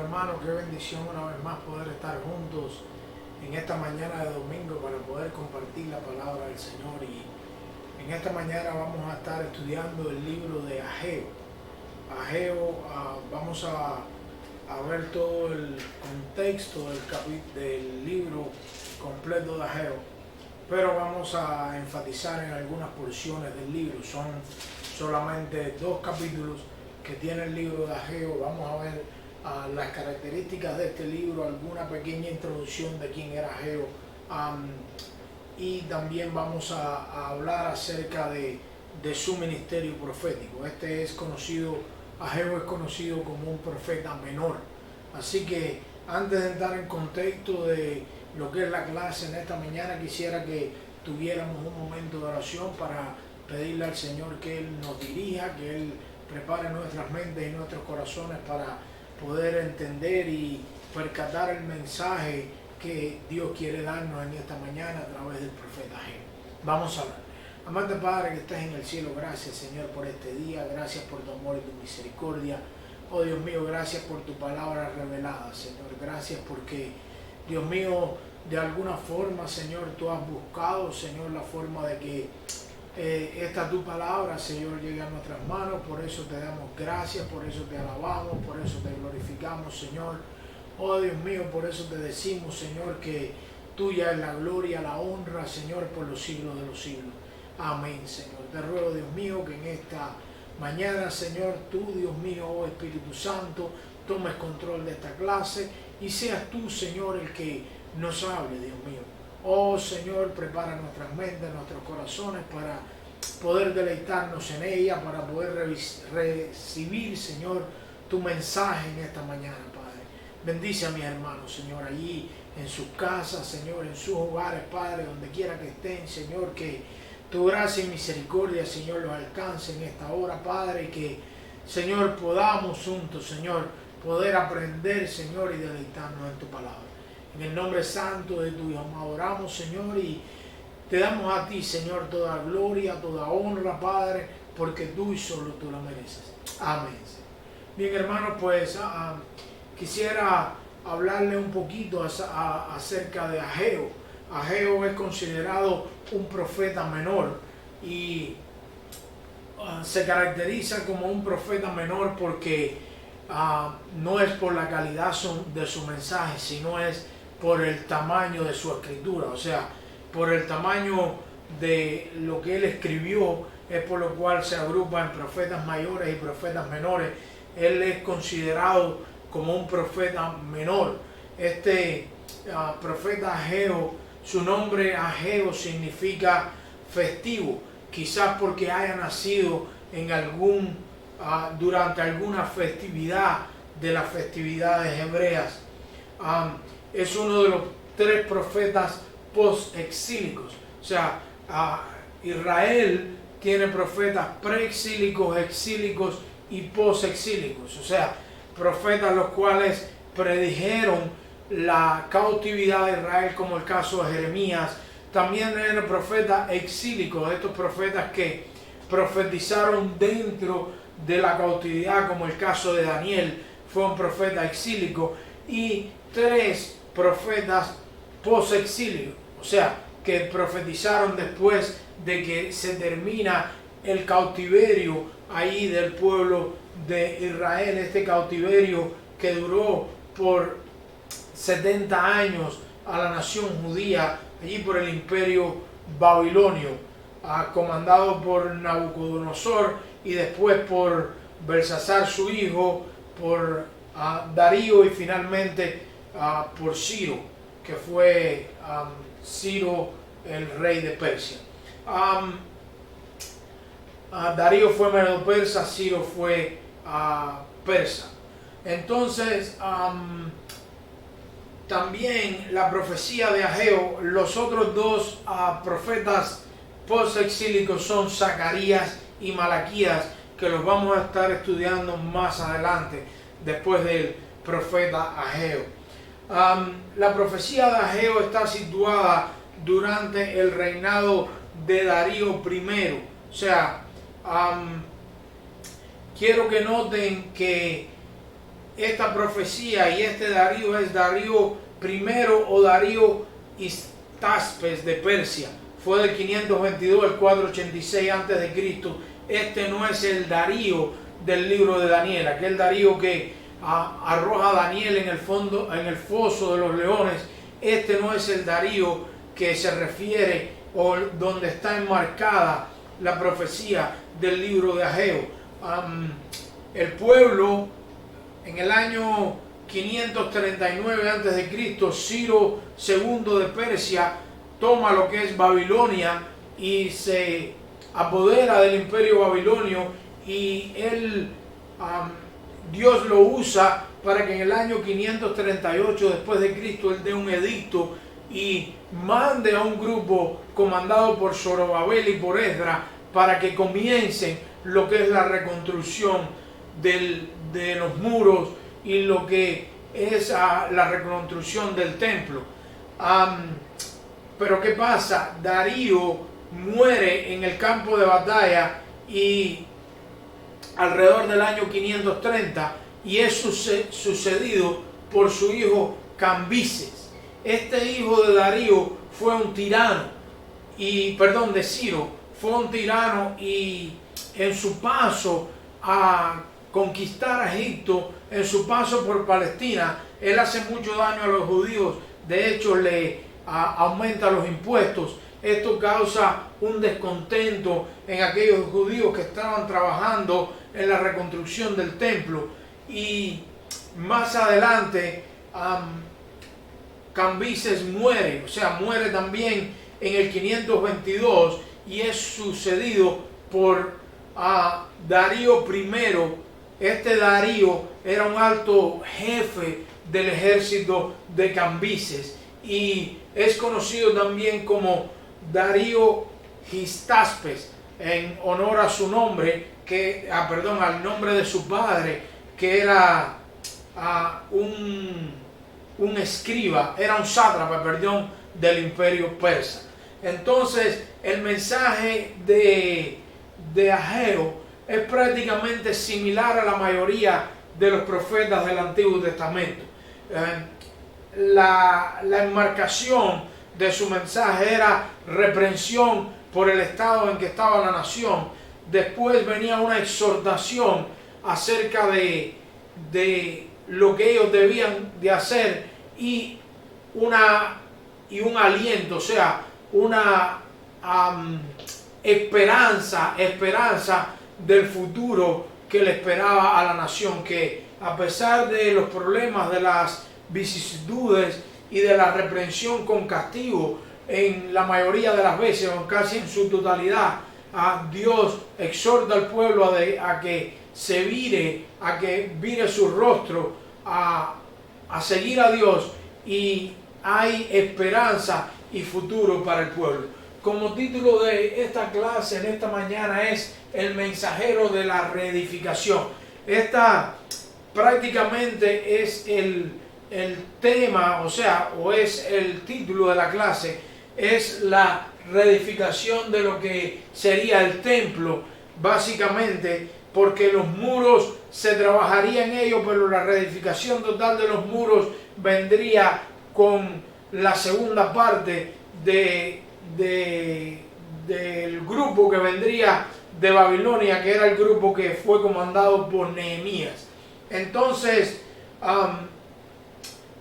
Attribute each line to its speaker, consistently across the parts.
Speaker 1: hermanos, qué bendición una vez más poder estar juntos en esta mañana de domingo para poder compartir la palabra del Señor. Y en esta mañana vamos a estar estudiando el libro de Ageo. Vamos a ver todo el contexto del libro completo de Ageo, pero vamos a enfatizar en algunas porciones del libro. Son solamente 2 capítulos que tiene el libro de Ageo. Vamos a ver las características de este libro, alguna pequeña introducción de quién era Ageo, y también vamos a hablar acerca de su ministerio profético. Ageo es conocido como un profeta menor. Así que antes de entrar en contexto de lo que es la clase en esta mañana, quisiera que tuviéramos un momento de oración para pedirle al Señor que Él nos dirija, que Él prepare nuestras mentes y nuestros corazones para poder entender y percatar el mensaje que Dios quiere darnos en esta mañana a través del profeta Ageo. Vamos a hablar. Amante Padre que estás en el cielo, gracias Señor por este día, gracias por tu amor y tu misericordia. Oh Dios mío, gracias por tu palabra revelada, Señor. Gracias porque, Dios mío, de alguna forma, Señor, tú has buscado, Señor, la forma de que esta tu palabra, Señor, llegue a nuestras manos. Por eso te damos gracias, por eso te alabamos, por eso te glorificamos, Señor. Oh Dios mío, por eso te decimos, Señor, que tuya es la gloria, la honra, Señor, por los siglos de los siglos. Amén, Señor. Te ruego, Dios mío, que en esta mañana, Señor, tú, Dios mío, oh Espíritu Santo, tomes control de esta clase y seas tú, Señor, el que nos hable, Dios mío. Oh, Señor, prepara nuestras mentes, nuestros corazones para poder deleitarnos en ella, para poder recibir, Señor, tu mensaje en esta mañana, Padre. Bendice a mis hermanos, Señor, allí en sus casas, Señor, en sus hogares, Padre, donde quiera que estén, Señor, que tu gracia y misericordia, Señor, los alcance en esta hora, Padre, y que, Señor, podamos juntos, Señor, poder aprender, Señor, y deleitarnos en tu palabra. En el nombre santo de tu Hijo, adoramos, Señor, y te damos a ti, Señor, toda gloria, toda honra, Padre, porque tú y solo tú la mereces. Amén. Bien, hermanos, pues quisiera hablarle un poquito acerca de Ageo. Ageo es considerado un profeta menor y se caracteriza como un profeta menor porque no es por la calidad de su mensaje, sino es por el tamaño de su escritura, o sea, por el tamaño de lo que él escribió, es por lo cual se agrupa en profetas mayores y profetas menores. Él es considerado como un profeta menor. Este profeta Ageo, su nombre Ageo significa festivo, quizás porque haya nacido en durante alguna festividad de las festividades hebreas. Es uno de los 3 profetas post-exílicos. O sea, Israel tiene profetas preexílicos, exílicos y post-exílicos. O sea, profetas los cuales predijeron la cautividad de Israel, como el caso de Jeremías. También eran profetas exílicos, estos profetas que profetizaron dentro de la cautividad, como el caso de Daniel, fue un profeta exílico. Y 3 profetas post-exilio, o sea, que profetizaron después de que se termina el cautiverio ahí del pueblo de Israel, este cautiverio que duró por 70 años a la nación judía, allí por el imperio babilonio, comandado por Nabucodonosor y después por Belsasar su hijo, por Darío y finalmente por Ciro, que fue Ciro el rey de Persia. Darío fue medo-persa, Ciro fue persa. Entonces, también la profecía de Ageo, los otros 2 profetas post-exílicos son Zacarías y Malaquías, que los vamos a estar estudiando más adelante, después del profeta Ageo. La profecía de Ageo está situada durante el reinado de Darío I. O sea, quiero que noten que esta profecía y este Darío es Darío primero o Darío Histaspes de Persia. Fue del 522 al 486 a.C. Este no es el Darío del libro de Daniel, aquel Darío que arroja a Daniel en el foso de los leones. Este no es el Darío que se refiere o donde está enmarcada la profecía del libro de Ageo. El pueblo en el año 539 a.C., Ciro II de Persia toma lo que es Babilonia y se apodera del imperio babilonio, y Dios lo usa para que en el año 538 después de Cristo él dé un edicto y mande a un grupo comandado por Zorobabel y por Esdras para que comiencen lo que es la reconstrucción de los muros y lo que es la reconstrucción del templo. Pero ¿qué pasa? Darío muere en el campo de batalla y alrededor del año 530, y es sucedido por su hijo Cambises. Este hijo de Darío fue un tirano, de Ciro, fue un tirano, y en su paso a conquistar a Egipto, en su paso por Palestina, él hace mucho daño a los judíos. De hecho, le aumenta los impuestos. Esto causa un descontento en aquellos judíos que estaban trabajando en la reconstrucción del templo. Y más adelante Cambises muere, muere también en el 522, y es sucedido por Darío I. Este Darío era un alto jefe del ejército de Cambises y es conocido también como Darío Histaspes en honor a su nombre, al nombre de su padre, que era un escriba, era un sátrapa, del imperio persa. Entonces, el mensaje de Ageo es prácticamente similar a la mayoría de los profetas del Antiguo Testamento. La enmarcación de su mensaje era reprensión por el estado en que estaba la nación. Después venía una exhortación acerca de lo que ellos debían de hacer y un aliento, una esperanza del futuro que le esperaba a la nación, que a pesar de los problemas, de las vicisitudes y de la reprensión con castigo, en la mayoría de las veces, o casi en su totalidad, Dios exhorta al pueblo a que se vire, a que vire su rostro, a seguir a Dios, y hay esperanza y futuro para el pueblo. Como título de esta clase en esta mañana es El mensajero de la reedificación. Esta prácticamente es el tema, o es el título de la clase, es la reedificación de lo que sería el templo, básicamente, porque los muros se trabajaría en ellos, pero la reedificación total de los muros vendría con la segunda parte del grupo que vendría de Babilonia, que era el grupo que fue comandado por Nehemías. Entonces,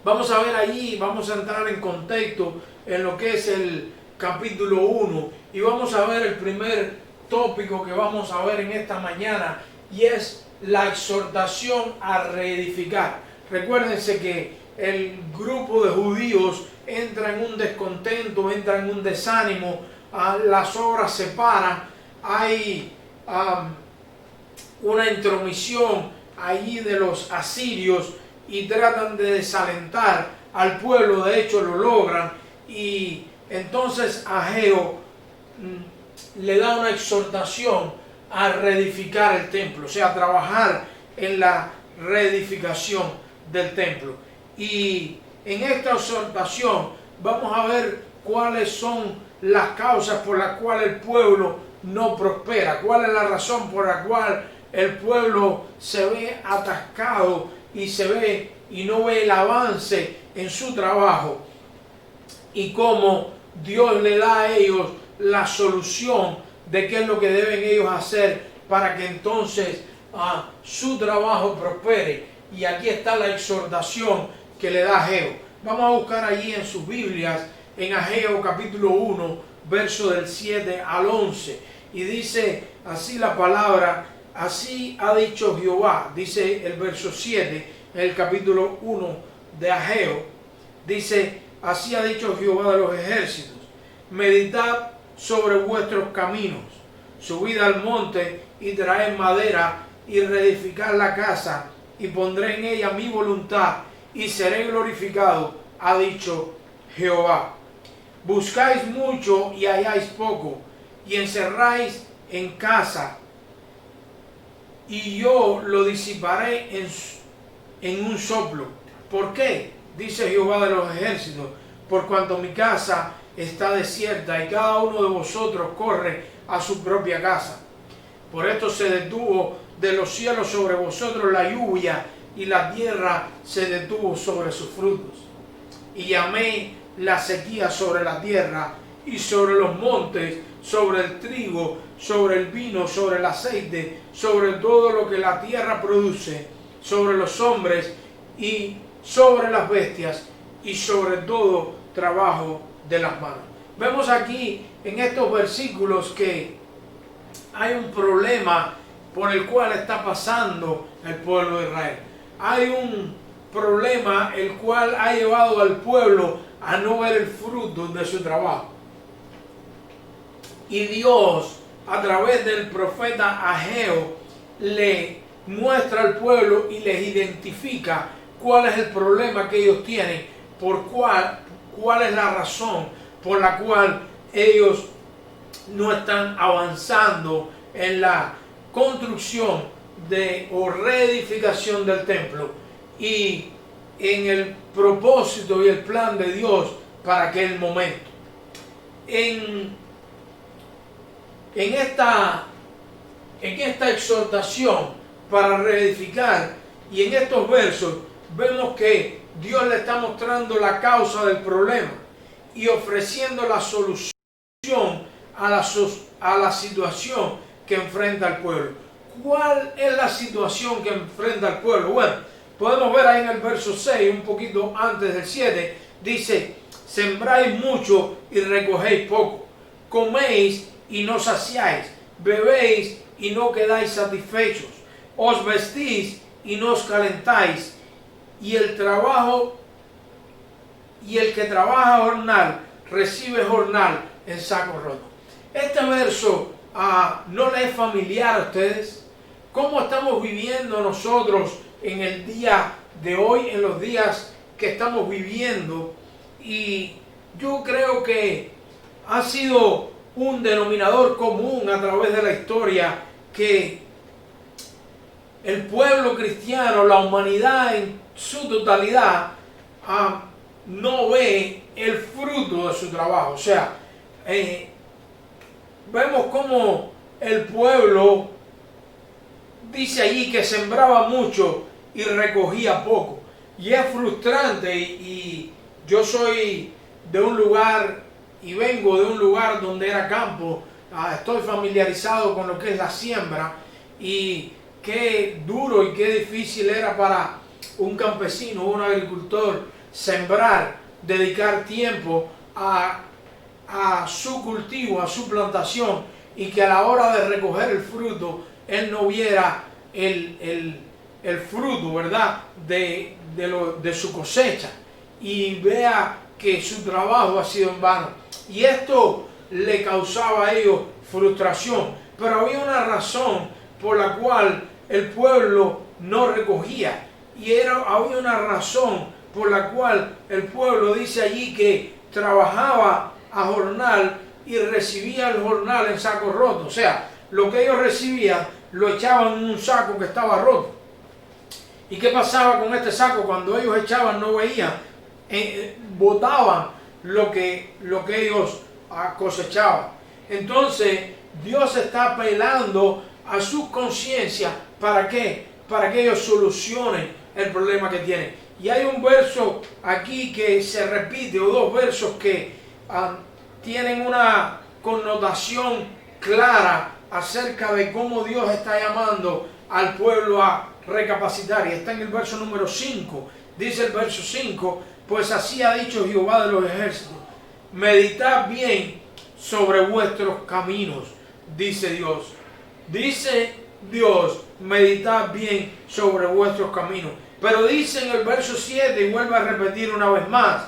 Speaker 1: vamos a ver allí, vamos a entrar en contexto en lo que es el capítulo 1, y vamos a ver el primer tópico que vamos a ver en esta mañana, y es la exhortación a reedificar. Recuérdense que el grupo de judíos entra en un descontento, entra en un desánimo, las obras se paran, hay una intromisión allí de los asirios y tratan de desalentar al pueblo. De hecho lo logran, y entonces Ageo le da una exhortación a reedificar el templo, a trabajar en la reedificación del templo. Y en esta exhortación vamos a ver cuáles son las causas por las cuales el pueblo no prospera, cuál es la razón por la cual el pueblo se ve atascado y se ve y no ve el avance en su trabajo y cómo Dios le da a ellos la solución de qué es lo que deben ellos hacer para que entonces su trabajo prospere. Y aquí está la exhortación que le da Ageo. Vamos a buscar allí en sus Biblias, en Ageo capítulo 1, verso del 7 al 11. Y dice así la palabra: así ha dicho Jehová, dice el verso 7, en el capítulo 1 de Ageo, dice: así ha dicho Jehová de los ejércitos, meditad sobre vuestros caminos, subid al monte y traed madera y reedificad la casa, y pondré en ella mi voluntad y seré glorificado, ha dicho Jehová. Buscáis mucho y halláis poco, y encerráis en casa, y yo lo disiparé en un soplo. ¿Por qué? Dice Jehová de los ejércitos: por cuanto mi casa está desierta y cada uno de vosotros corre a su propia casa. Por esto se detuvo de los cielos sobre vosotros la lluvia, y la tierra se detuvo sobre sus frutos. Y llamé la sequía sobre la tierra y sobre los montes, sobre el trigo, sobre el vino, sobre el aceite, sobre todo lo que la tierra produce, sobre los hombres y sobre las bestias, y sobre todo trabajo de las manos. Vemos aquí en estos versículos que hay un problema por el cual está pasando el pueblo de Israel. Hay un problema el cual ha llevado al pueblo a no ver el fruto de su trabajo. Y Dios, a través del profeta Ageo, le muestra al pueblo y les identifica cuál es el problema que ellos tienen, cuál es la razón por la cual ellos no están avanzando en la construcción o reedificación del templo y en el propósito y el plan de Dios para aquel momento. En esta exhortación para reedificar y en estos versos vemos que Dios le está mostrando la causa del problema y ofreciendo la solución a la situación que enfrenta el pueblo. ¿Cuál es la situación que enfrenta el pueblo? Bueno, podemos ver ahí en el verso 6, un poquito antes del 7, dice: sembráis mucho y recogéis poco, coméis y no saciáis, bebéis y no quedáis satisfechos, os vestís y no os calentáis, y el que trabaja jornal recibe jornal en saco roto. Este verso ¿no le es familiar a ustedes? ¿Cómo estamos viviendo nosotros en el día de hoy, en los días que estamos viviendo? Y yo creo que ha sido un denominador común a través de la historia que el pueblo cristiano, la humanidad en su totalidad, no ve el fruto de su trabajo. O sea, vemos cómo el pueblo dice allí que sembraba mucho y recogía poco. Y es frustrante, y yo soy de un lugar y vengo de un lugar donde era campo. Estoy familiarizado con lo que es la siembra, y qué duro y qué difícil era para un campesino, un agricultor, sembrar, dedicar tiempo a su cultivo, a su plantación, y que a la hora de recoger el fruto, él no viera el fruto, ¿verdad?, de su cosecha, y vea que su trabajo ha sido en vano. Y esto le causaba a ellos frustración, pero había una razón por la cual el pueblo no recogía, y había una razón por la cual el pueblo dice allí que trabajaba a jornal y recibía el jornal en saco roto. O sea, lo que ellos recibían lo echaban en un saco que estaba roto. ¿Y qué pasaba con este saco? Cuando ellos echaban, no veían, botaban lo que ellos cosechaban. Entonces Dios está apelando a su conciencia. ¿Para qué? Para que ellos solucionen el problema que tienen. Y hay un verso aquí que se repite, o dos versos que tienen una connotación clara acerca de cómo Dios está llamando al pueblo a recapacitar. Y está en el verso número 5. Dice el verso 5, pues así ha dicho Jehová de los ejércitos, meditad bien sobre vuestros caminos, dice Dios. Dice Dios, meditad bien sobre vuestros caminos. Pero dice en el verso 7, y vuelve a repetir una vez más,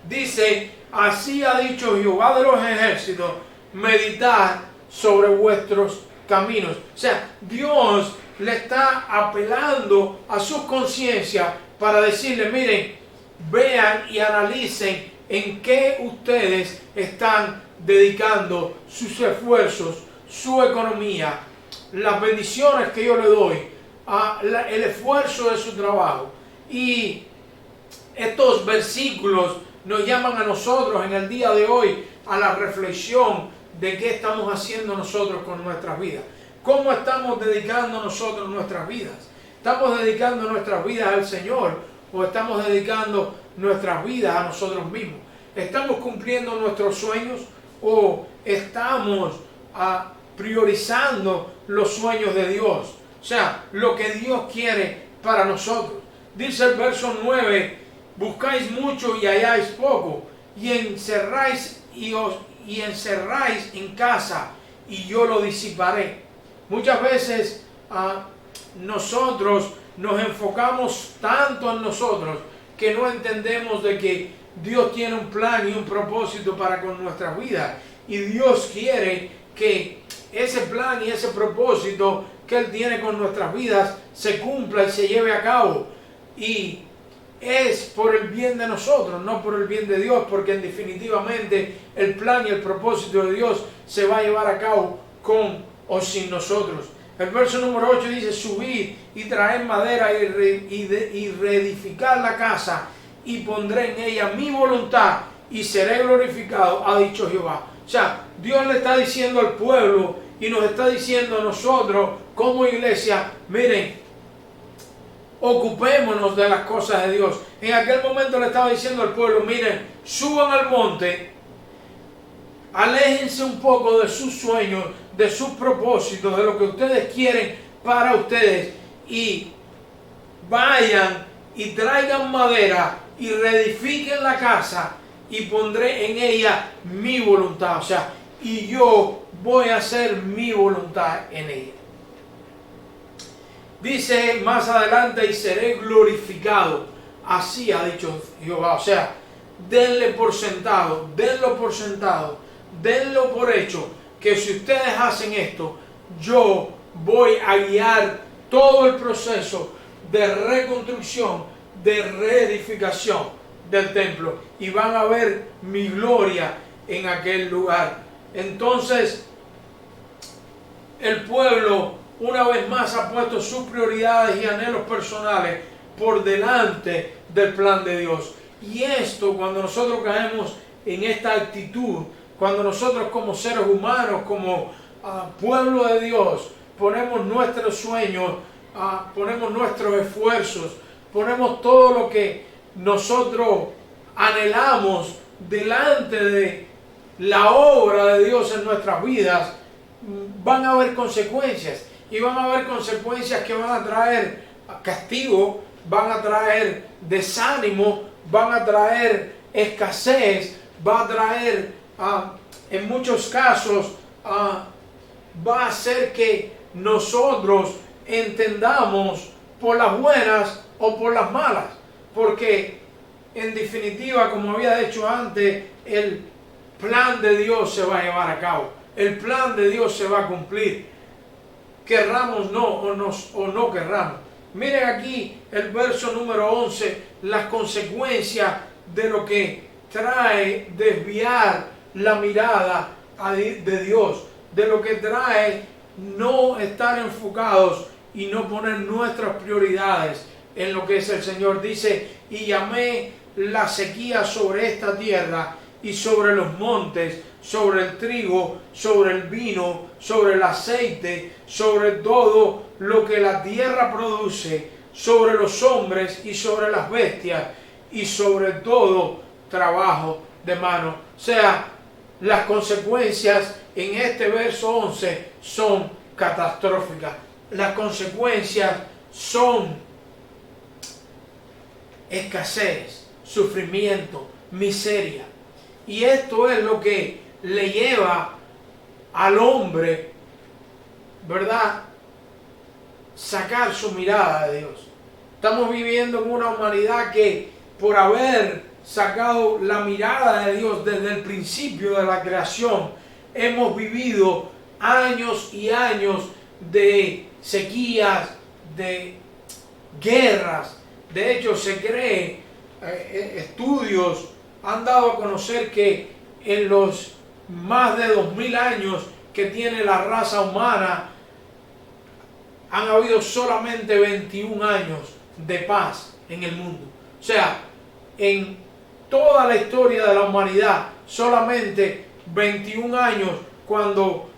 Speaker 1: dice, así ha dicho Jehová de los ejércitos, meditad sobre vuestros caminos. O sea, Dios le está apelando a su conciencia para decirle, miren, vean y analicen en qué ustedes están dedicando sus esfuerzos, su economía, las bendiciones que yo le doy, el esfuerzo de su trabajo. Y estos versículos nos llaman a nosotros en el día de hoy a la reflexión de qué estamos haciendo nosotros con nuestras vidas. ¿Cómo estamos dedicando nosotros nuestras vidas? ¿Estamos dedicando nuestras vidas al Señor o estamos dedicando nuestras vidas a nosotros mismos? ¿Estamos cumpliendo nuestros sueños o estamos priorizando los sueños de Dios? O sea, lo que Dios quiere para nosotros. Dice el verso 9, buscáis mucho y halláis poco, y encerráis en casa y yo lo disiparé. Muchas veces nosotros nos enfocamos tanto en nosotros que no entendemos de que Dios tiene un plan y un propósito para con nuestras vidas. Y Dios quiere que ese plan y ese propósito que Él tiene con nuestras vidas se cumpla y se lleve a cabo. Y es por el bien de nosotros, no por el bien de Dios, porque definitivamente el plan y el propósito de Dios se va a llevar a cabo con o sin nosotros. El verso número 8 dice, subid y traed madera y reedificar la casa y pondré en ella mi voluntad y seré glorificado, ha dicho Jehová. O sea, Dios le está diciendo al pueblo y nos está diciendo a nosotros como iglesia, miren, ocupémonos de las cosas de Dios. En aquel momento le estaba diciendo al pueblo, miren, suban al monte, aléjense un poco de sus sueños, de sus propósitos, de lo que ustedes quieren para ustedes y vayan y traigan madera y reedifiquen la casa y pondré en ella mi voluntad. O sea, y yo voy a hacer mi voluntad en ella. Dice más adelante, y seré glorificado. Así ha dicho Jehová. O sea, denle por sentado, denlo por sentado, denlo por hecho, que si ustedes hacen esto, yo voy a guiar todo el proceso de reconstrucción, de reedificación del templo. Y van a ver mi gloria en aquel lugar. Entonces, el pueblo una vez más ha puesto sus prioridades y anhelos personales por delante del plan de Dios. Y esto, cuando nosotros caemos en esta actitud, cuando nosotros como seres humanos, como pueblo de Dios, ponemos nuestros sueños, ponemos nuestros esfuerzos, ponemos todo lo que nosotros anhelamos delante de la obra de Dios en nuestras vidas, van a haber consecuencias. Y van a haber consecuencias que van a traer castigo, van a traer desánimo, van a traer escasez, va a traer, en muchos casos, va a hacer que nosotros entendamos por las buenas o por las malas. Porque en definitiva, como había dicho antes, el plan de Dios se va a llevar a cabo. El plan de Dios se va a cumplir. Querramos o no querramos. Miren aquí el verso número 11, las consecuencias de lo que trae desviar la mirada de Dios, de lo que trae no estar enfocados y no poner nuestras prioridades en lo que es el Señor. Dice, y llamé la sequía sobre esta tierra y sobre los montes, sobre el trigo, sobre el vino, sobre el aceite, sobre todo lo que la tierra produce, sobre los hombres y sobre las bestias y sobre todo trabajo de mano. O sea, las consecuencias en este verso 11 son catastróficas. Las consecuencias son escasez, sufrimiento, miseria. Y esto es lo que le lleva al hombre, ¿verdad?, sacar su mirada de Dios. Estamos viviendo en una humanidad que, por haber sacado la mirada de Dios desde el principio de la creación, hemos vivido años y años de sequías, de guerras. De hecho, se cree, estudios han dado a conocer que en los más de 2000 años que tiene la raza humana, han habido solamente 21 años de paz en el mundo. O sea, en toda la historia de la humanidad, solamente 21 años, cuando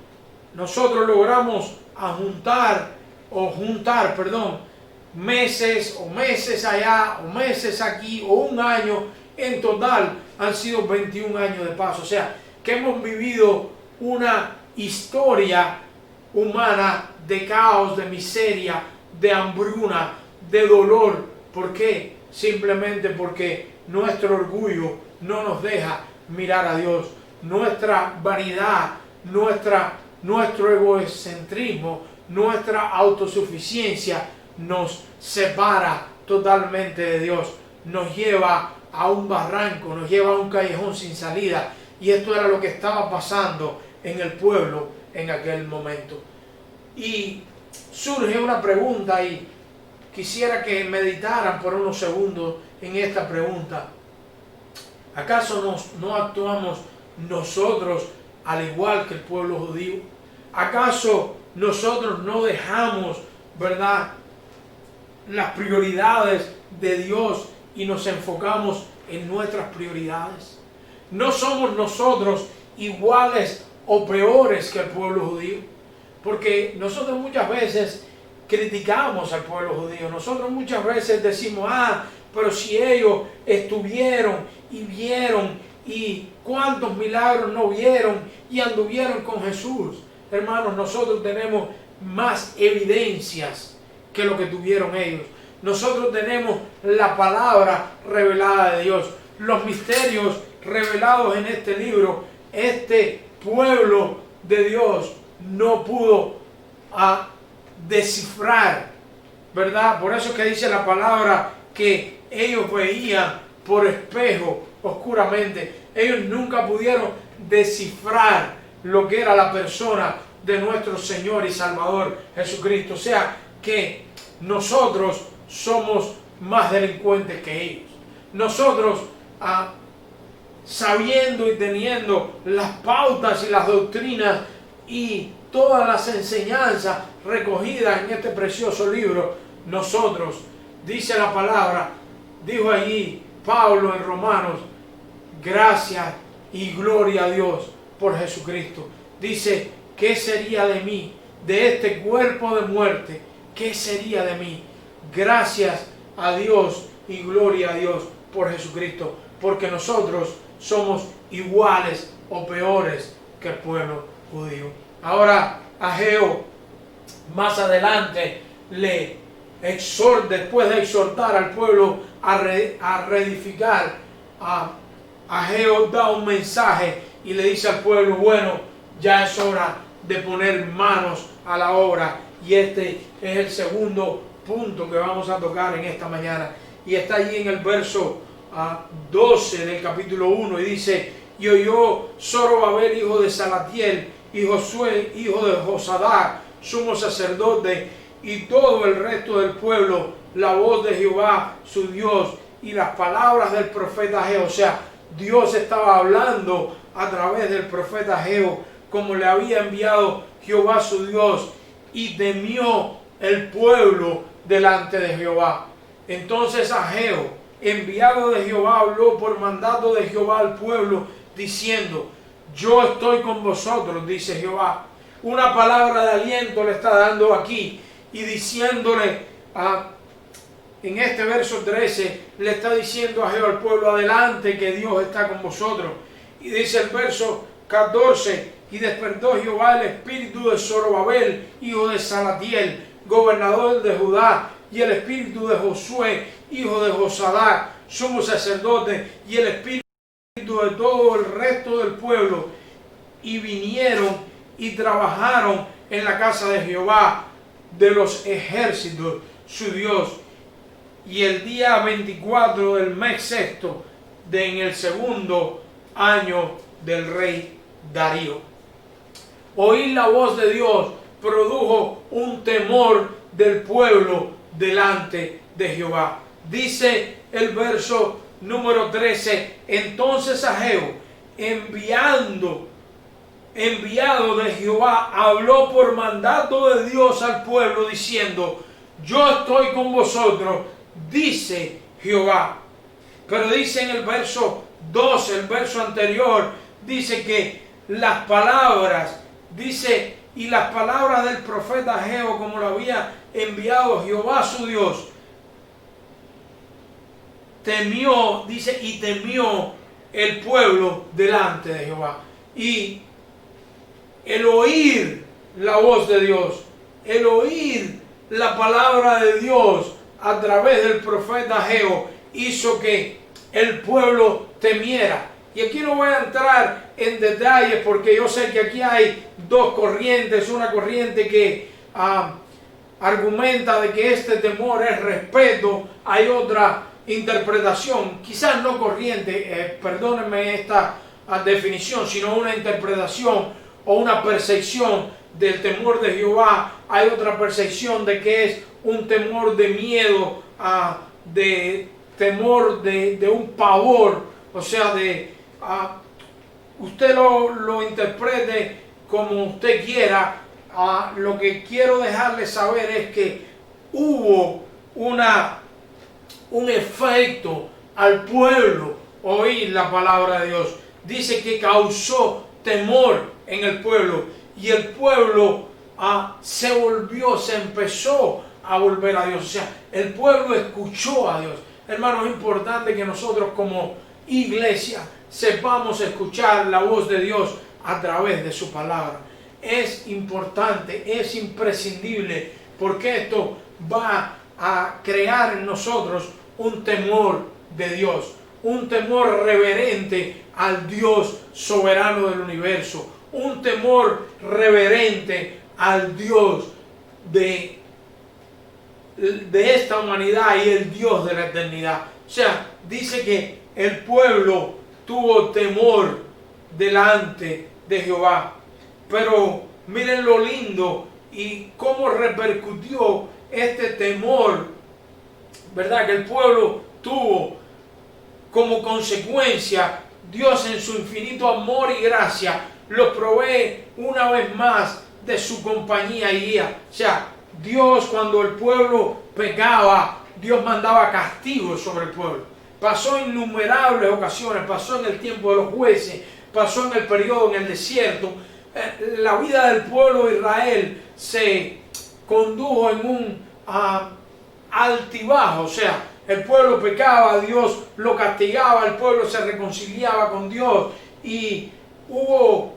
Speaker 1: nosotros logramos juntar, meses allá, o meses aquí, o un año, en total han sido 21 años de paz. O sea, que hemos vivido una historia humana de caos, de miseria, de hambruna, de dolor. ¿Por qué? Simplemente porque nuestro orgullo no nos deja mirar a Dios. Nuestra vanidad, nuestro egocentrismo, nuestra autosuficiencia nos separa totalmente de Dios. Nos lleva a un barranco, nos lleva a un callejón sin salida. Y esto era lo que estaba pasando en el pueblo en aquel momento. Y surge una pregunta, y quisiera que meditaran por unos segundos en esta pregunta. ¿Acaso no actuamos nosotros al igual que el pueblo judío? ¿Acaso nosotros no dejamos, ¿verdad?, las prioridades de Dios y nos enfocamos en nuestras prioridades? ¿No somos nosotros iguales o peores que el pueblo judío? Porque nosotros muchas veces criticamos al pueblo judío. Nosotros muchas veces decimos, pero si ellos estuvieron y vieron, y cuántos milagros no vieron y anduvieron con Jesús. Hermanos, nosotros tenemos más evidencias que lo que tuvieron ellos. Nosotros tenemos la palabra revelada de Dios, los misterios revelados en este libro. Este pueblo de Dios no pudo descifrar, ¿verdad? Por eso es que dice la palabra que ellos veían por espejo oscuramente. Ellos nunca pudieron descifrar lo que era la persona de nuestro Señor y Salvador Jesucristo. O sea que nosotros somos más delincuentes que ellos. Nosotros, sabiendo y teniendo las pautas y las doctrinas y todas las enseñanzas recogidas en este precioso libro, nosotros, dice la palabra, dijo allí Pablo en Romanos, gracias y gloria a Dios por Jesucristo. Dice, ¿qué sería de mí, de este cuerpo de muerte? ¿Qué sería de mí? Gracias a Dios y gloria a Dios por Jesucristo, porque nosotros somos iguales o peores que el pueblo judío. Ahora Ageo más adelante le exhorta, después de exhortar al pueblo a reedificar, Ageo da un mensaje y le dice al pueblo, bueno, ya es hora de poner manos a la obra. Y este es el segundo punto que vamos a tocar en esta mañana. Y está allí en el verso 12 del capítulo 1 y dice, y oyó Zorobabel, hijo de Salatiel, y Josué, hijo de Josadac, sumo sacerdote, y todo el resto del pueblo, la voz de Jehová, su Dios, y las palabras del profeta Ageo. O sea, Dios estaba hablando a través del profeta Ageo, como le había enviado Jehová su Dios, y temió el pueblo delante de Jehová. Entonces Ageo, enviado de Jehová, habló por mandato de Jehová al pueblo, diciendo, yo estoy con vosotros, dice Jehová. Una palabra de aliento le está dando aquí y diciéndole en este verso 13 le está diciendo a Jehová al pueblo: adelante, que Dios está con vosotros. Y dice el verso 14: y despertó Jehová el espíritu de Zorobabel, hijo de Salatiel, gobernador de Judá, y el espíritu de Josué, hijo de Josadac, sumo sacerdote, y el espíritu de todo el resto del pueblo, y vinieron y trabajaron en la casa de Jehová de los ejércitos, su Dios. Y el día 24 del mes sexto, en el segundo año del rey Darío. Oír la voz de Dios produjo un temor del pueblo delante de Jehová. Dice el verso número 13: entonces Ageo, enviado de Jehová, habló por mandato de Dios al pueblo, diciendo: yo estoy con vosotros, dice Jehová. Pero dice en el verso 12, el verso anterior, dice que las palabras, dice, y las palabras del profeta Ageo, como lo había enviado Jehová su Dios, temió, dice, y temió el pueblo delante de Jehová. Y el oír la voz de Dios, el oír la palabra de Dios a través del profeta Ageo, hizo que el pueblo temiera. Y aquí no voy a entrar en detalles, porque yo sé que aquí hay dos corrientes. Una corriente que argumenta de que este temor es respeto. Hay otra interpretación, quizás no corriente, perdónenme esta definición, sino una interpretación o una percepción del temor de Jehová. Hay otra percepción de que es un temor de miedo, de temor de un pavor, o sea, usted lo interprete como usted quiera. Lo que quiero dejarle saber es que hubo un efecto al pueblo oír la palabra de Dios. Dice que causó temor en el pueblo, y el pueblo se empezó a volver a Dios. O sea, el pueblo escuchó a Dios. Hermanos, es importante que nosotros como iglesia sepamos escuchar la voz de Dios a través de su palabra. Es importante, es imprescindible, porque esto va a crear en nosotros un temor de Dios, un temor reverente al Dios soberano del universo, un temor reverente al Dios de esta humanidad y el Dios de la eternidad. O sea, dice que el pueblo tuvo temor delante de Jehová. Pero miren lo lindo y cómo repercutió este temor, ¿verdad?, que el pueblo tuvo. Como consecuencia, Dios en su infinito amor y gracia los provee una vez más de su compañía y guía. O sea, Dios, cuando el pueblo pecaba, Dios mandaba castigo sobre el pueblo. Pasó innumerables ocasiones, pasó en el tiempo de los jueces, pasó en el periodo en el desierto. La vida del pueblo de Israel se condujo en un altibajo. O sea, el pueblo pecaba, Dios lo castigaba, el pueblo se reconciliaba con Dios, y hubo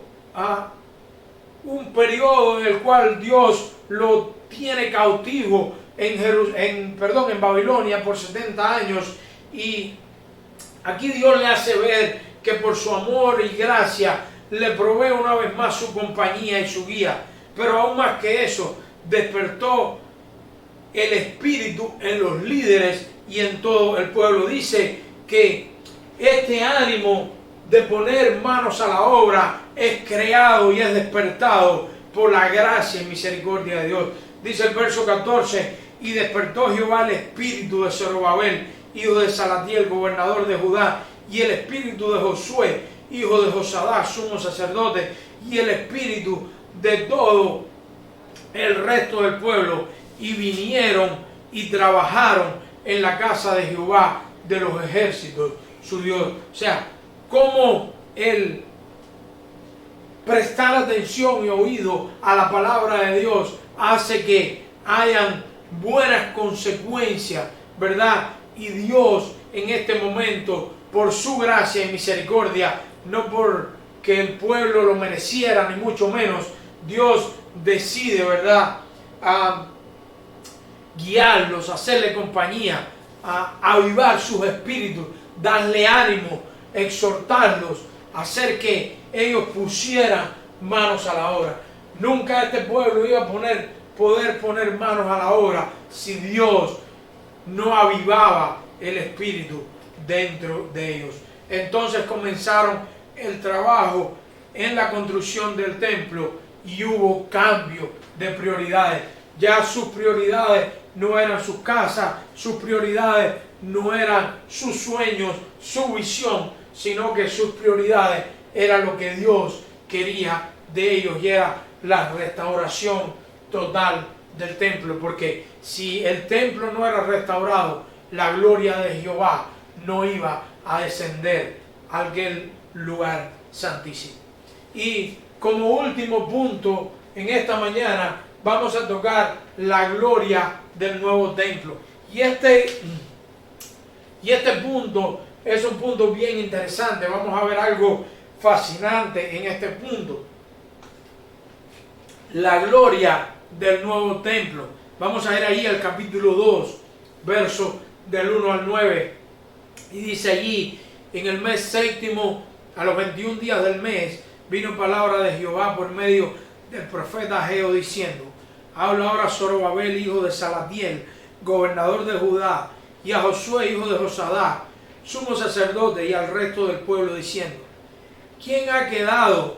Speaker 1: un periodo en el cual Dios lo tiene cautivo en Babilonia por 70 años. Y aquí Dios le hace ver que por su amor y gracia le provee una vez más su compañía y su guía. Pero aún más que eso, despertó el espíritu en los líderes y en todo el pueblo. Dice que este ánimo de poner manos a la obra es creado y es despertado por la gracia y misericordia de Dios. Dice el verso 14: y despertó Jehová el espíritu de Zorobabel, hijo de Salatiel, gobernador de Judá, y el espíritu de Josué, hijo de Josadac, sumo sacerdote, y el espíritu de todo el resto del pueblo, y vinieron y trabajaron en la casa de Jehová de los ejércitos, su Dios. O sea, como el prestar atención y oído a la palabra de Dios hace que hayan buenas consecuencias ¿verdad? Y Dios en este momento, por su gracia y misericordia, no porque el pueblo lo mereciera, ni mucho menos, Dios decide, ¿verdad?, a guiarlos, a hacerle compañía, a avivar sus espíritus, darle ánimo, exhortarlos, hacer que ellos pusieran manos a la obra. Nunca este pueblo iba a poder poner manos a la obra si Dios no avivaba el espíritu dentro de ellos. Entonces comenzaron el trabajo en la construcción del templo y hubo cambio de prioridades. Ya sus prioridades no eran sus casas, sus prioridades no eran sus sueños, su visión, sino que sus prioridades eran lo que Dios quería de ellos, y era la restauración total del templo, porque si el templo no era restaurado, la gloria de Jehová no iba a descender a aquel lugar santísimo. Y como último punto en esta mañana vamos a tocar la gloria del nuevo templo, y este punto es un punto bien interesante. Vamos a ver algo fascinante en este punto. La gloria del nuevo templo. Vamos a ir ahí al capítulo 2, versos del 1 al 9. Y dice allí: en el mes séptimo, a los 21 días del mes, vino palabra de Jehová por medio del profeta Ageo, diciendo: habla ahora a Zorobabel, hijo de Salatiel, gobernador de Judá, y a Josué, hijo de Josadá, sumo sacerdote, y al resto del pueblo, diciendo: ¿quién ha quedado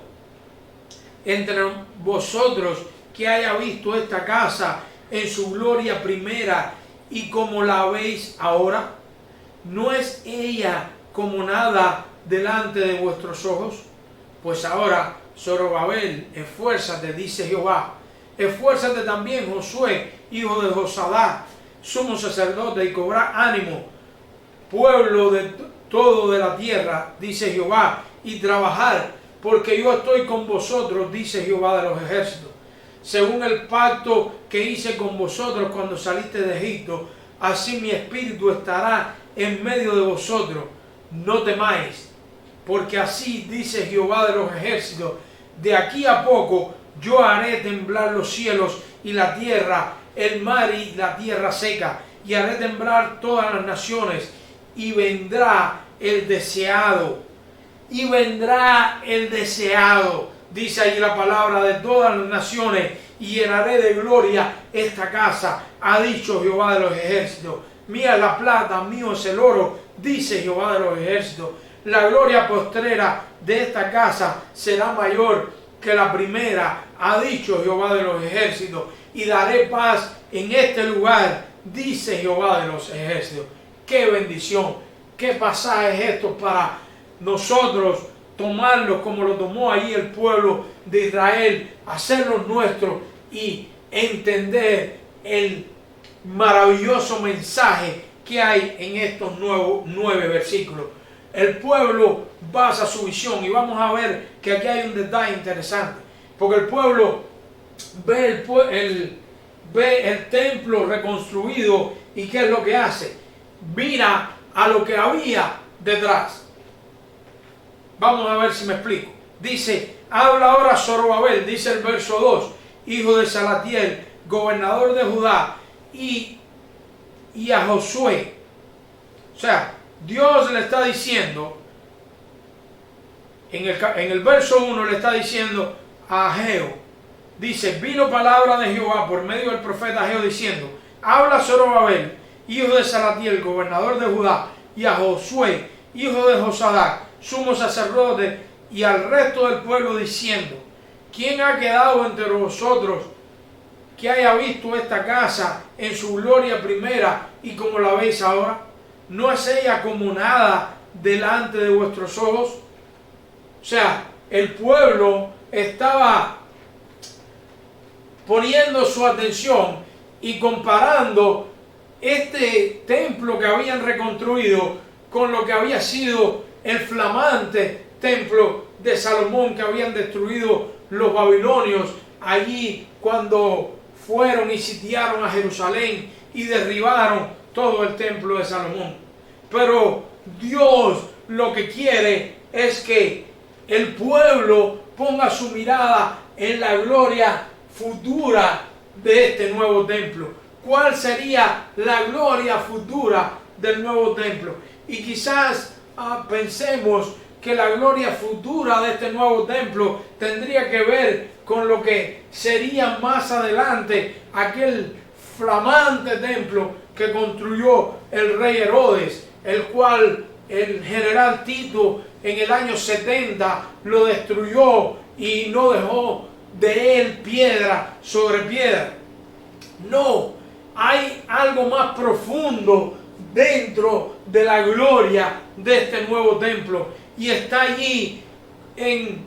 Speaker 1: entre vosotros que haya visto esta casa en su gloria primera y como la veis ahora? ¿No es ella como nada delante de vuestros ojos? Pues ahora, Zorobabel, esfuérzate, dice Jehová. Esfuérzate también, Josué, hijo de Josadá, sumo sacerdote, y cobra ánimo, pueblo de todo de la tierra, dice Jehová, y trabajar, porque yo estoy con vosotros, dice Jehová de los ejércitos. Según el pacto que hice con vosotros cuando saliste de Egipto, así mi espíritu estará en medio de vosotros. No temáis, porque así dice Jehová de los ejércitos: de aquí a poco yo haré temblar los cielos y la tierra, el mar y la tierra seca, y haré temblar todas las naciones, y vendrá el deseado, dice allí la palabra, de todas las naciones, y llenaré de gloria esta casa, ha dicho Jehová de los ejércitos. Mía es la plata, mío es el oro, dice Jehová de los ejércitos. La gloria postrera de esta casa será mayor que la primera, ha dicho Jehová de los ejércitos, y daré paz en este lugar, dice Jehová de los ejércitos. ¡Qué bendición! ¿Qué pasaje es esto para nosotros tomarlo como lo tomó allí el pueblo de Israel, hacerlo nuestro y entender el maravilloso mensaje que hay en estos 9 versículos? El pueblo basa su visión, y vamos a ver que aquí hay un detalle interesante, porque el pueblo ve el templo reconstruido, y ¿qué es lo que hace? Mira a lo que había detrás. Vamos a ver si me explico. Dice: habla ahora Zorobabel, dice el verso 2, hijo de Salatiel, gobernador de Judá, y a Josué. O sea, Dios le está diciendo, en el verso 1 le está diciendo a Ageo, dice: vino palabra de Jehová por medio del profeta Ageo, diciendo: habla Zorobabel, hijo de Salatiel, gobernador de Judá, y a Josué, hijo de Josadá, sumo sacerdote, y al resto del pueblo, diciendo: ¿quién ha quedado entre vosotros que haya visto esta casa en su gloria primera y como la veis ahora? ¿No es ella como nada delante de vuestros ojos? O sea, el pueblo estaba poniendo su atención y comparando este templo que habían reconstruido con lo que había sido el flamante templo de Salomón, que habían destruido los babilonios allí cuando fueron y sitiaron a Jerusalén y derribaron todo el templo de Salomón. Pero Dios lo que quiere es que el pueblo ponga su mirada en la gloria futura de este nuevo templo. ¿Cuál sería la gloria futura del nuevo templo? Y quizás pensemos que la gloria futura de este nuevo templo tendría que ver con lo que sería más adelante aquel flamante templo que construyó el rey Herodes, el cual el general Tito en el año 70 lo destruyó y no dejó de él piedra sobre piedra. No, hay algo más profundo dentro de la gloria de este nuevo templo, y está allí en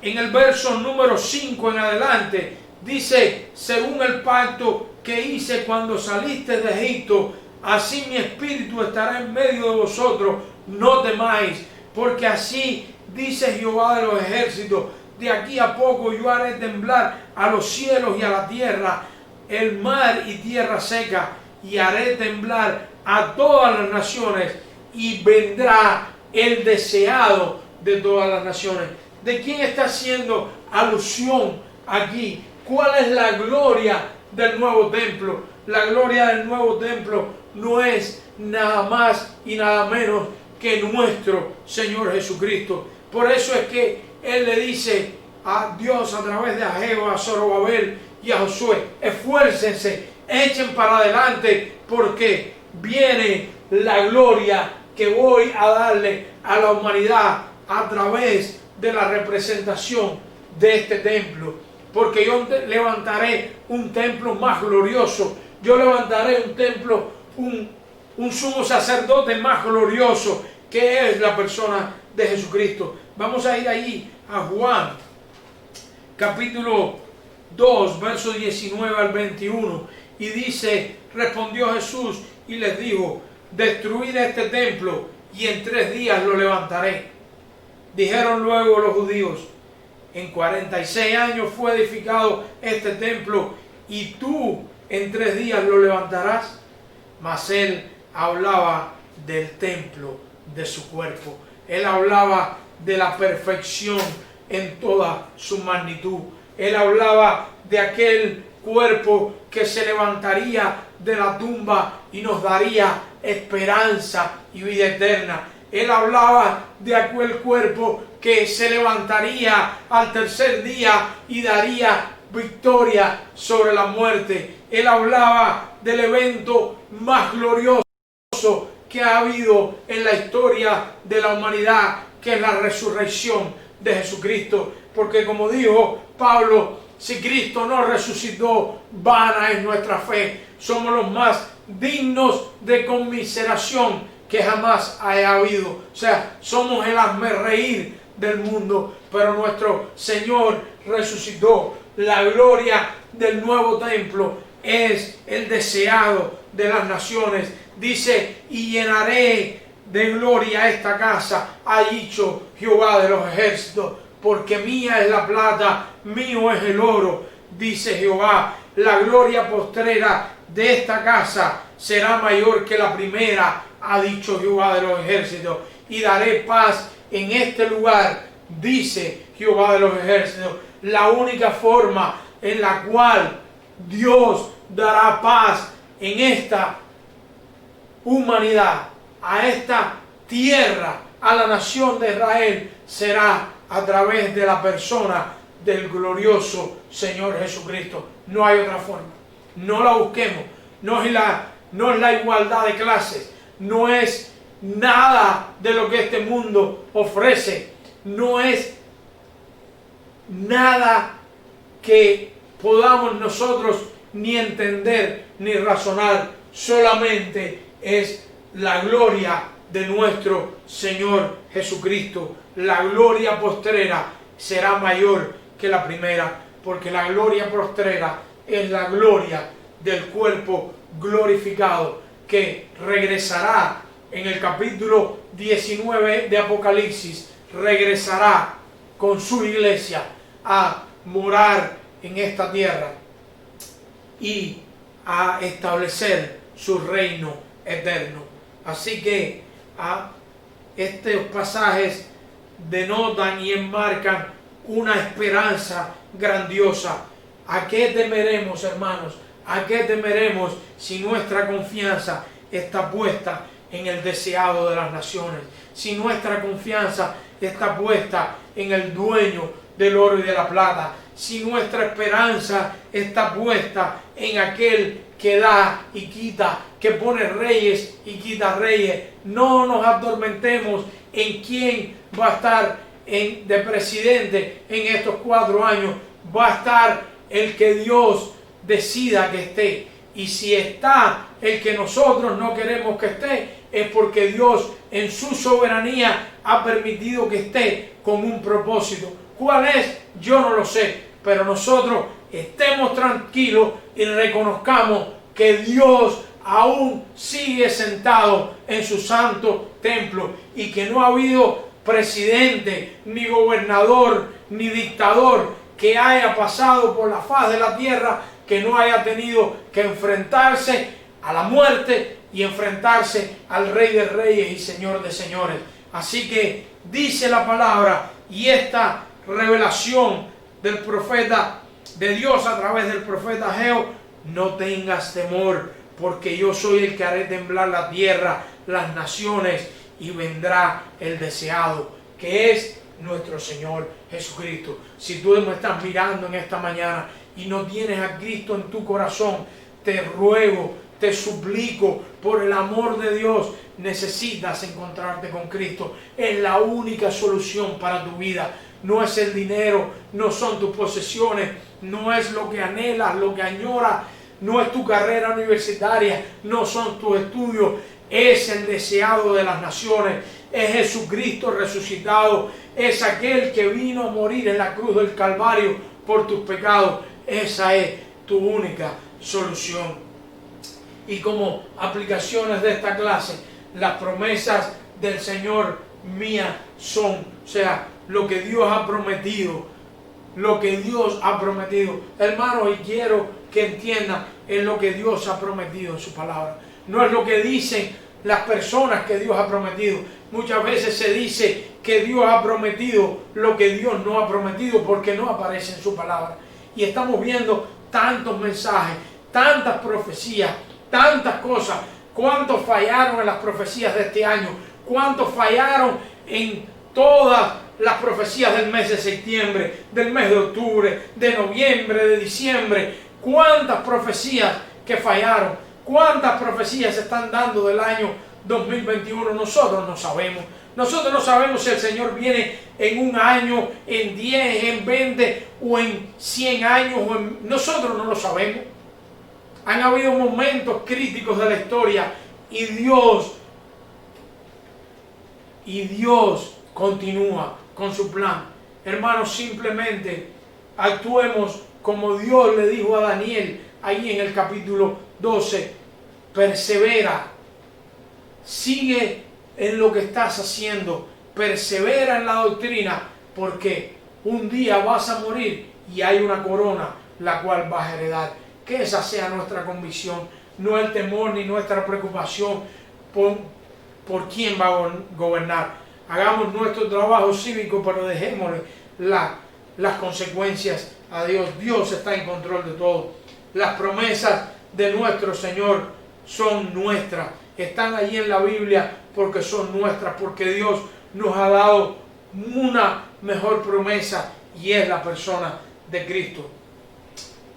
Speaker 1: el verso número 5 en adelante. Dice: según el pacto que hice cuando saliste de Egipto, así mi espíritu estará en medio de vosotros, no temáis, porque así dice Jehová de los ejércitos: de aquí a poco yo haré temblar a los cielos y a la tierra, el mar y tierra seca, y haré temblar a todas las naciones, y vendrá el deseado de todas las naciones. ¿De quién está haciendo alusión aquí? ¿Cuál es la gloria del nuevo templo? La gloria del nuevo templo no es nada más y nada menos que nuestro Señor Jesucristo. Por eso es que Él le dice a Dios a través de Ageo, a Zorobabel y a Josué: esfuércense, echen para adelante, porque viene la gloria que voy a darle a la humanidad a través de la representación de este templo. Porque yo levantaré un templo más glorioso, yo levantaré un templo, un sumo sacerdote más glorioso, que es la persona de Jesucristo. Vamos a ir ahí a Juan, capítulo 2, verso 19 al 21, y dice: respondió Jesús y les dijo: destruid este templo y en 3 días lo levantaré. Dijeron luego los judíos: en 46 años fue edificado este templo, y tú en 3 días lo levantarás. Mas él hablaba del templo de su cuerpo. Él hablaba de la perfección en toda su magnitud. Él hablaba de aquel cuerpo que se levantaría de la tumba y nos daría esperanza y vida eterna. Él hablaba de aquel cuerpo que se levantaría al 3er día y daría victoria sobre la muerte. Él hablaba del evento más glorioso que ha habido en la historia de la humanidad, que es la resurrección de Jesucristo. Porque como dijo Pablo, si Cristo no resucitó, vana es nuestra fe. Somos los más dignos de conmiseración que jamás haya habido. O sea, somos el hazmerreír del mundo, pero nuestro Señor resucitó. La gloria del nuevo templo es el deseado de las naciones. Dice: y llenaré de gloria esta casa, ha dicho Jehová de los ejércitos, porque mía es la plata, mío es el oro, dice Jehová. La gloria postrera de esta casa será mayor que la primera, ha dicho Jehová de los ejércitos, y daré paz en este lugar, dice Jehová de los ejércitos. La única forma en la cual Dios dará paz en esta humanidad, a esta tierra, a la nación de Israel, será a través de la persona del glorioso Señor Jesucristo. No hay otra forma. No la busquemos. No es la igualdad de clases. No es nada de lo que este mundo ofrece. No es nada que podamos nosotros ni entender ni razonar. Solamente es la gloria de nuestro Señor Jesucristo. La gloria postrera será mayor que la primera, porque la gloria postrera es la gloria del cuerpo glorificado que regresará en el capítulo 19 de Apocalipsis. Regresará con su iglesia a morar en esta tierra y a establecer su reino eterno. Así que estos pasajes denotan y enmarcan una esperanza grandiosa. ¿A qué temeremos, hermanos? ¿A qué temeremos si nuestra confianza está puesta en el deseado de las naciones? Si nuestra confianza está puesta en el dueño del oro y de la plata. Si nuestra esperanza está puesta en aquel que da y quita, que pone reyes y quita reyes. No nos atormentemos en quién va a estar de presidente en estos 4 años. Va a estar el que Dios decida que esté. Y si está el que nosotros no queremos que esté, es porque Dios en su soberanía ha permitido que esté con un propósito. ¿Cuál es? Yo no lo sé, pero nosotros estemos tranquilos y reconozcamos que Dios aún sigue sentado en su santo templo y que no ha habido presidente, ni gobernador, ni dictador que haya pasado por la faz de la tierra que no haya tenido que enfrentarse a la muerte y enfrentarse al Rey de Reyes y Señor de Señores. Así que dice la palabra, y esta revelación del profeta, de Dios a través del profeta Ageo: no tengas temor, porque yo soy el que haré temblar la tierra, las naciones, y vendrá el deseado, que es nuestro Señor Jesucristo. Si tú me estás mirando en esta mañana y no tienes a Cristo en tu corazón, te ruego, te suplico, por el amor de Dios, necesitas encontrarte con Cristo. Es la única solución para tu vida. No es el dinero, no son tus posesiones, no es lo que anhelas, lo que añoras, no es tu carrera universitaria, no son tus estudios, es el deseado de las naciones, es Jesucristo resucitado, es aquel que vino a morir en la cruz del Calvario por tus pecados. Esa es tu única solución. Y como aplicaciones de esta clase, las promesas del Señor mías son, o sea, lo que Dios ha prometido, lo que Dios ha prometido. Hermanos, y quiero que entiendan, es lo que Dios ha prometido en su palabra. No es lo que dicen las personas que Dios ha prometido. Muchas veces se dice que Dios ha prometido lo que Dios no ha prometido porque no aparece en su palabra. Y estamos viendo tantos mensajes, tantas profecías, tantas cosas. ¿Cuántos fallaron en las profecías de este año? ¿Cuántos fallaron en todas las profecías del mes de septiembre, del mes de octubre, de noviembre, de diciembre? ¿Cuántas profecías que fallaron? ¿Cuántas profecías se están dando del año 2021? Nosotros no sabemos. Nosotros no sabemos si el Señor viene en un año, en 10, en 20 o en 100 años. Nosotros no lo sabemos. Han habido momentos críticos de la historia y Dios continúa con su plan. Hermanos, simplemente actuemos como Dios le dijo a Daniel ahí en el capítulo 12. Persevera, sigue en lo que estás haciendo, persevera en la doctrina, porque un día vas a morir y hay una corona la cual vas a heredar. Que esa sea nuestra convicción, no el temor ni nuestra preocupación por quién va a gobernar. Hagamos nuestro trabajo cívico, pero dejémosle las consecuencias a Dios. Dios está en control de todo. Las promesas de nuestro Señor son nuestras. Están allí en la Biblia porque son nuestras, porque Dios nos ha dado una mejor promesa y es la persona de Cristo.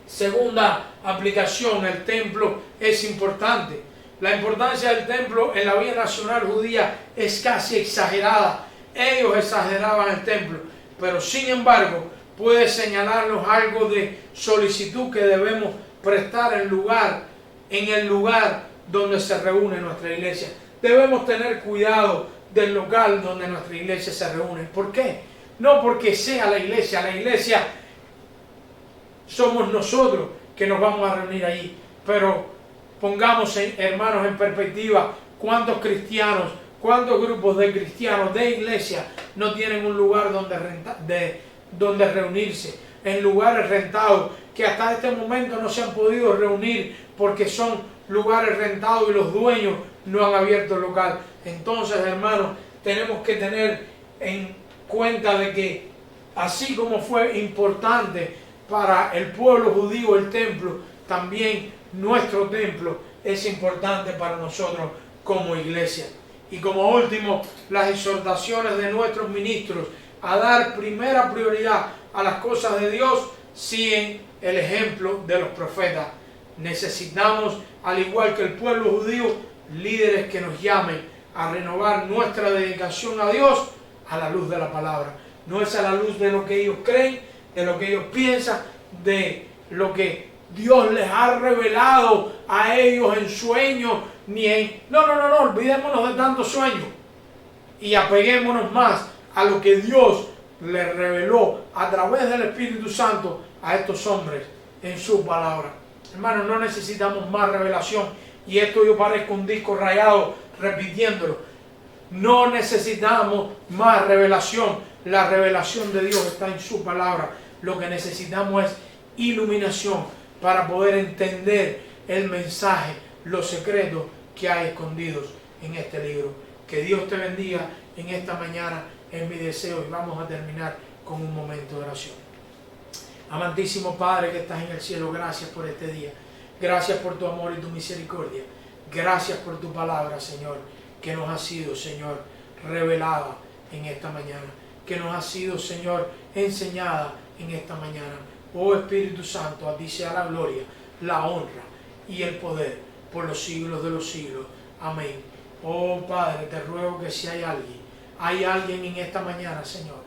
Speaker 1: Segunda aplicación, el templo es importante. La importancia del templo en la vida nacional judía es casi exagerada. Ellos exageraban el templo, pero sin embargo puede señalarnos algo de solicitud que debemos prestar en el lugar donde se reúne nuestra iglesia. Debemos tener cuidado del local donde nuestra iglesia se reúne. ¿Por qué? No porque sea la iglesia somos nosotros que nos vamos a reunir allí, pero pongamos, hermanos, en perspectiva cuántos cristianos, cuántos grupos de cristianos de iglesia no tienen un lugar donde reunirse. en lugares rentados, que hasta este momento no se han podido reunir porque son lugares rentados y los dueños no han abierto el local. Entonces, hermanos, tenemos que tener en cuenta de que así como fue importante para el pueblo judío el templo, también nuestro templo es importante para nosotros como iglesia. Y como último, las exhortaciones de nuestros ministros a dar primera prioridad a las cosas de Dios siguen el ejemplo de los profetas. Necesitamos, al igual que el pueblo judío, líderes que nos llamen a renovar nuestra dedicación a Dios a la luz de la palabra. No es a la luz de lo que ellos creen, de lo que ellos piensan, de lo que Dios les ha revelado a ellos en sueños, ni en... No, olvidémonos de tantos sueños y apeguémonos más a lo que Dios les reveló a través del Espíritu Santo a estos hombres en su palabra. Hermanos, no necesitamos más revelación, y esto yo parezco un disco rayado repitiéndolo. No necesitamos más revelación. La revelación de Dios está en su palabra. Lo que necesitamos es iluminación para poder entender el mensaje, los secretos que hay escondidos en este libro. Que Dios te bendiga en esta mañana, es mi deseo, y vamos a terminar con un momento de oración. Amantísimo Padre que estás en el cielo, gracias por este día. Gracias por tu amor y tu misericordia. Gracias por tu palabra, Señor, que nos ha sido, Señor, revelada en esta mañana. Que nos ha sido, Señor, enseñada en esta mañana. Oh Espíritu Santo, a ti sea la gloria, la honra y el poder por los siglos de los siglos. Amén. Oh Padre, te ruego que si hay alguien en esta mañana, Señor,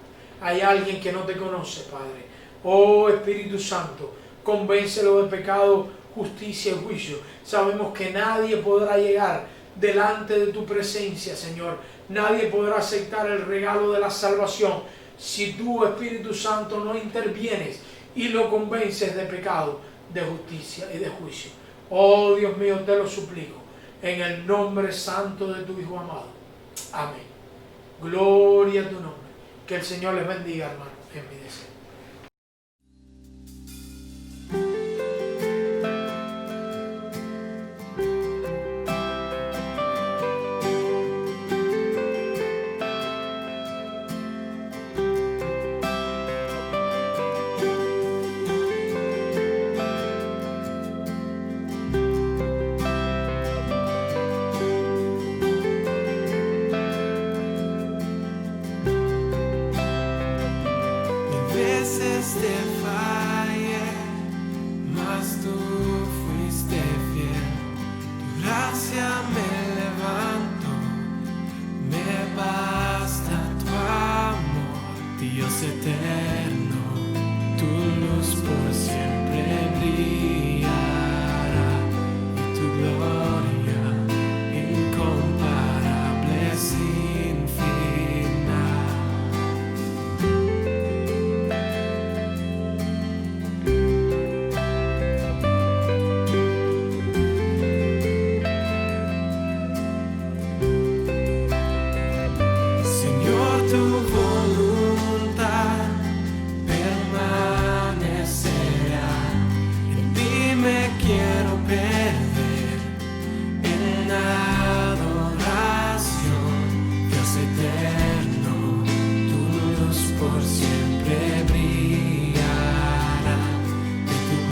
Speaker 1: hay alguien que no te conoce, Padre. Oh Espíritu Santo, convéncelo de pecado, justicia y juicio. Sabemos que nadie podrá llegar delante de tu presencia, Señor. Nadie podrá aceptar el regalo de la salvación si tú, Espíritu Santo, no intervienes y lo convences de pecado, de justicia y de juicio. Oh Dios mío, te lo suplico, en el nombre santo de tu Hijo amado. Amén. Gloria a tu nombre. Que el Señor les bendiga, hermano, en mi deseo.
Speaker 2: Te fallé, mas tú fuiste fiel. Tu gracia me levanto, me basta tu amor, Dios eterno, tu luz por siempre.